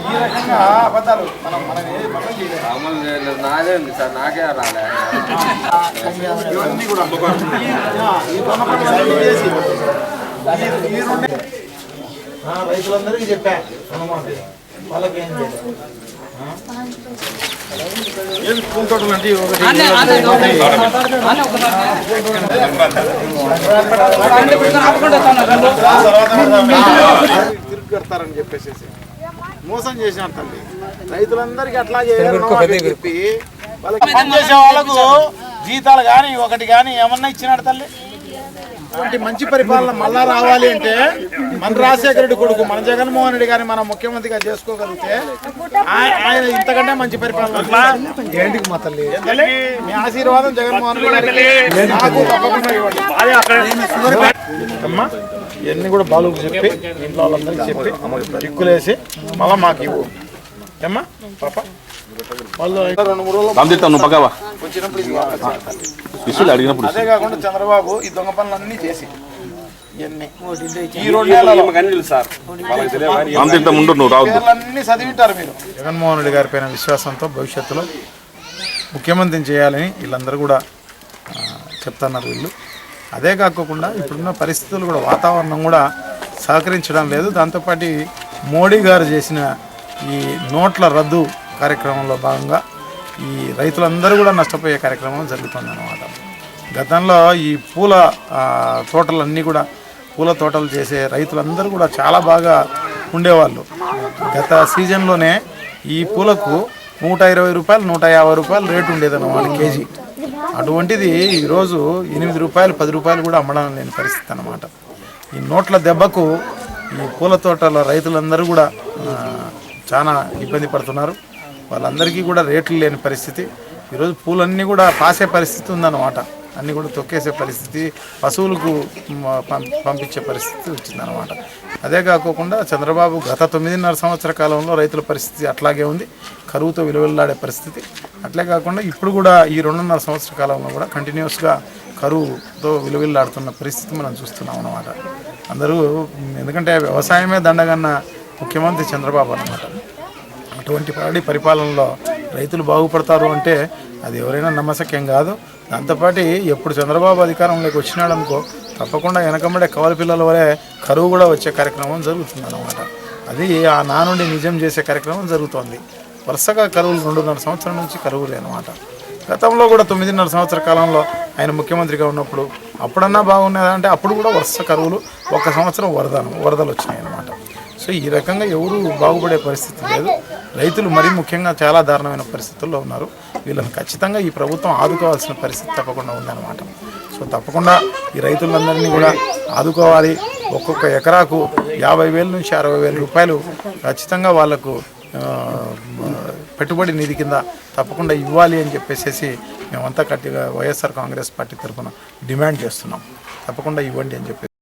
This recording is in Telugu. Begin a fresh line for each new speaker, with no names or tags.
ఈ రకంగా అబద్ధాలు అమలు చేయలేదు. నాదే ఉంది సార్, నాకే రాలే. ఇవన్నీ కూడా రైతులందరికీ చెప్పా, వాళ్ళకి ఏం చేయలేదు. పూల తోటలు అంటే తిరిగి కడతారని చెప్పేసి మోసం చేసినారు తల్లి. రైతులందరికీ అట్లా చెప్పి వాళ్ళకి పనిచేసే వాళ్ళకు జీతాలు కానీ ఒకటి కానీ ఏమన్నా ఇచ్చినాడు తల్లి. అంటే మంచి పరిపాలన మళ్ళా రావాలి అంటే మన రాజశేఖర రెడ్డి కొడుకు మన జగన్మోహన్ రెడ్డి గారిని మనం ముఖ్యమంత్రిగా చేసుకోగలిగితే ఆయన ఇంతకంటే మంచి పరిపాలన ఏంటికి మా తల్లి. మీ ఆశీర్వాదం జగన్మోహన్ రెడ్డి నాకు తప్పకుండా ఇవ్వండి. అమ్మా ఇవన్నీ కూడా బాలుకు చెప్పి ఇంట్లో వాళ్ళందరికీ చెప్పి చిక్కులేసి మళ్ళీ మాకు ఇవ్వు అమ్మా పాప. వాళ్ళు 2-3 రోజులు వచ్చినప్పుడు అదే కాకుండా చంద్రబాబు ఈ దొంగ పనులన్నీ చేసి ఇవన్నీ ఈ 2 నెలలు అన్నీ చదివింటారు మీరు. జగన్మోహన్ రెడ్డి గారి పైన విశ్వాసంతో భవిష్యత్తులో ముఖ్యమంత్రిని చేయాలని వీళ్ళందరూ కూడా చెప్తున్నారు వీళ్ళు. అదే కాకుండా ఇప్పుడున్న పరిస్థితులు కూడా వాతావరణం కూడా సహకరించడం లేదు. దాంతోపాటు మోడీ గారు చేసిన ఈ నోట్ల రద్దు కార్యక్రమంలో భాగంగా ఈ రైతులందరూ కూడా నష్టపోయే కార్యక్రమం జరుగుతుందన్నమాట. గతంలో ఈ పూల తోటలన్నీ కూడా పూల తోటలు చేసే రైతులందరూ కూడా చాలా బాగా ఉండేవాళ్ళు. గత సీజన్లోనే ఈ పూలకు 120 రూపాయలు 150 రూపాయలు రేటు ఉండేదన్నమాట కేజీ. అటువంటిది ఈరోజు 8 రూపాయలు 10 రూపాయలు కూడా అమ్మడం లేని పరిస్థితి అన్నమాట. ఈ నోట్ల దెబ్బకు ఈ పూల తోటల రైతులందరూ కూడా చాలా ఇబ్బంది పడుతున్నారు. వాళ్ళందరికీ కూడా రేట్లు లేని పరిస్థితి. ఈరోజు పూలన్నీ కూడా పాసే పరిస్థితి ఉందన్నమాట. అన్నీ కూడా తొక్కేసే పరిస్థితి, పశువులకు పంపించే పరిస్థితి వచ్చిందన్నమాట. అదే కాకుండా చంద్రబాబు గత 9.5 సంవత్సర కాలంలో రైతుల పరిస్థితి అట్లాగే ఉంది, కరువుతో విలువెల్లాడే పరిస్థితి. అట్లే కాకుండా ఇప్పుడు కూడా ఈ 2.5 సంవత్సర కాలంలో కూడా కంటిన్యూస్గా కరువుతో విలువెల్లాడుతున్న పరిస్థితి మనం చూస్తున్నాం అన్నమాట. అందరూ ఎందుకంటే వ్యవసాయమే దండగన్న ముఖ్యమంత్రి చంద్రబాబు అన్నమాట. అటువంటి పరిపాలనలో రైతులు బాగుపడతారు అంటే అది ఎవరైనా నమ్మశక్యం కాదు. దాంతోపాటు ఎప్పుడు చంద్రబాబు అధికారంలోకి వచ్చినాడనుకో తప్పకుండా వెనకమ్మడే కవల పిల్లల వలె కరువు కూడా వచ్చే కార్యక్రమం జరుగుతుంది అన్నమాట. అది ఆ నుండి నిజం చేసే కార్యక్రమం జరుగుతోంది. వరుసగా కరువులు 2.5 సంవత్సరాల నుంచి కరువులే అన్నమాట. గతంలో కూడా 9.5 సంవత్సర కాలంలో ఆయన ముఖ్యమంత్రిగా ఉన్నప్పుడు అప్పుడన్నా బాగున్నదంటే అప్పుడు కూడా వరుస కరువులు, 1 సంవత్సరం వరదలు వచ్చినాయి అన్నమాట. సో ఈ రకంగా ఎవరు బాగుపడే పరిస్థితి లేదు. రైతులు మరీ ముఖ్యంగా చాలా దారుణమైన పరిస్థితుల్లో ఉన్నారు. వీళ్ళని ఖచ్చితంగా ఈ ప్రభుత్వం ఆదుకోవాల్సిన పరిస్థితి తప్పకుండా ఉందన్నమాట. సో తప్పకుండా ఈ రైతులందరినీ కూడా ఆదుకోవాలి. ఒక్కొక్క ఎకరాకు 50,000 నుంచి 60,000 రూపాయలు ఖచ్చితంగా వాళ్లకు పెట్టుబడి నిధి కింద తప్పకుండా ఇవ్వాలి అని చెప్పేసి మేమంతా గట్టిగా వైఎస్ఆర్ కాంగ్రెస్ పార్టీ తరఫున డిమాండ్ చేస్తున్నాం. తప్పకుండా ఇవ్వండి అని చెప్పి